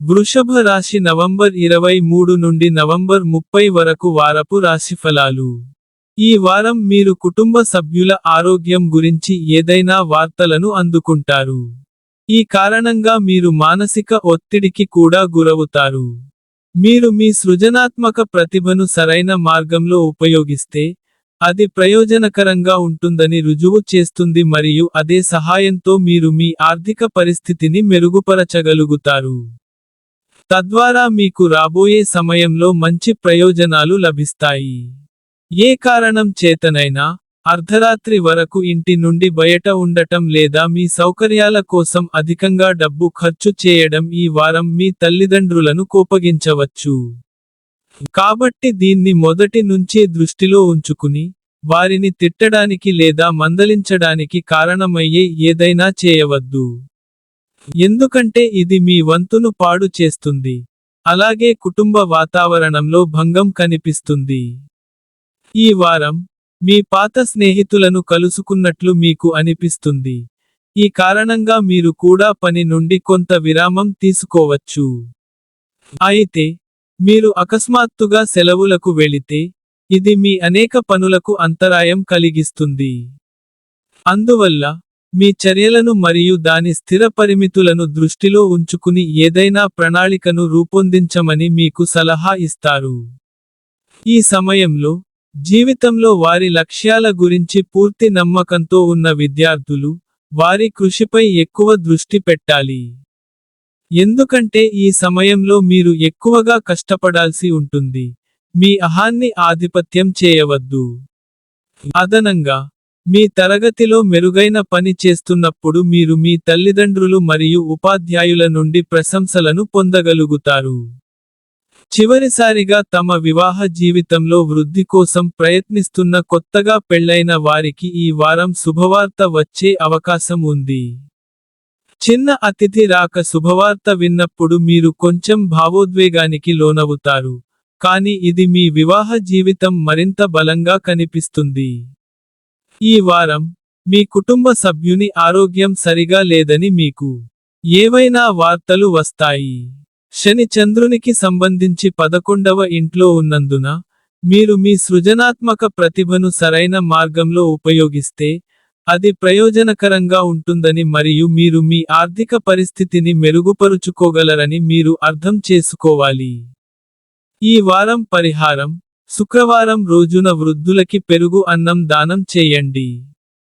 వృషభ రాశి నవంబర్ 23 నుండి నవంబర్ 30 వరకు వారపు రాశిఫలాలు. ఈ వారం మీరు కుటుంబ సభ్యుల ఆరోగ్యం గురించి ఏదైనా వార్తలను అందుకుంటారు. ఈ కారణంగా మీరు మానసిక ఒత్తిడికి కూడా గురవుతారు. మీరు మీ సృజనాత్మక ప్రతిభను సరైన మార్గంలో ఉపయోగిస్తే, అది ప్రయోజనకరంగా ఉంటుందని రుజువు చేస్తుంది మరియు అదే సహాయంతో మీరు మీ ఆర్థిక పరిస్థితిని మెరుగుపరచగలుగుతారు. తద్వారా మీకు రాబోయే సమయంలో మంచి ప్రయోజనాలు లభిస్తాయి. ఏ కారణం చేతనైనా, అర్ధరాత్రి వరకు ఇంటి నుండి బయట ఉండటం లేదా మీ సౌకర్యాల కోసం అధికంగా డబ్బు ఖర్చు చేయడం ఈ వారం మీ తల్లిదండ్రులను కోపగించవచ్చు. కాబట్టి దీన్ని మొదటి నుంచే దృష్టిలో ఉంచుకుని, వారిని తిట్టడానికి లేదా మందలించడానికి కారణమయ్యే ఏదైనా చేయవద్దు. ఎందుకంటే ఇది మీ వంతును పాడు చేస్తుంది. అలాగే కుటుంబ వాతావరణంలో భంగం కనిపిస్తుంది. ఈ వారం, మీ పాత స్నేహితులను కలుసుకున్నట్లు మీకు అనిపిస్తుంది. ఈ కారణంగా మీరు కూడా పని నుండి కొంత విరామం తీసుకోవచ్చు. అయితే, మీరు అకస్మాత్తుగా సెలవులకు వెళితే, ఇది మీ అనేక పనులకు అంతరాయం కలిగిస్తుంది. అందువల్ల, మీ చర్యలను మరియు దాని స్థిర పరిమితులను దృష్టిలో ఉంచుకుని ఏదైనా ప్రణాళికను రూపొందించమని మీకు సలహా ఇస్తారు. ఈ సమయంలో, జీవితంలో వారి లక్ష్యాల గురించి పూర్తి నమ్మకంతో ఉన్న విద్యార్థులు, వారి కృషిపై ఎక్కువ దృష్టి పెట్టాలి. ఎందుకంటే ఈ సమయంలో మీరు ఎక్కువగా కష్టపడాల్సి ఉంటుంది. మీ అహాన్ని ఆధిపత్యం చేయవద్దు. అదనంగా, మీ తరగతిలో మెరుగైన పని చేస్తున్నప్పుడు మీరు మీ తల్లిదండ్రులు మరియు ఉపాధ్యాయుల నుండి ప్రశంసలను పొందగలుగుతారు. చివరిసారిగా తమ వివాహ జీవితంలో వృద్ధి కోసం ప్రయత్నిస్తున్న కొత్తగా పెళ్లైన వారికి ఈ వారం శుభవార్త వచ్చే అవకాశం ఉంది. చిన్న అతిథి రాక శుభవార్త విన్నప్పుడు మీరు కొంచెం భావోద్వేగానికి లోనవుతారు, కానీ ఇది మీ వివాహ జీవితం మరింత బలంగా కనిపిస్తుంది. ఈ వారం, మీ కుటుంబ సభ్యుని ఆరోగ్యం సరిగా లేదని మీకు ఏవైనా వార్తలు వస్తాయి. శని చంద్రునికి సంబంధించి 11వ ఇంట్లో ఉన్నందున, మీరు మీ సృజనాత్మక ప్రతిభను సరైన మార్గంలో ఉపయోగిస్తే, అది ప్రయోజనకరంగా ఉంటుందని మరియు మీరు మీ ఆర్థిక పరిస్థితిని మెరుగుపరుచుకోగలరని మీరు అర్థం చేసుకోవాలి. ఈ వారం పరిహారం: శుక్రవారం రోజున వృద్ధులకి పెరుగు అన్నం దానం చేయండి.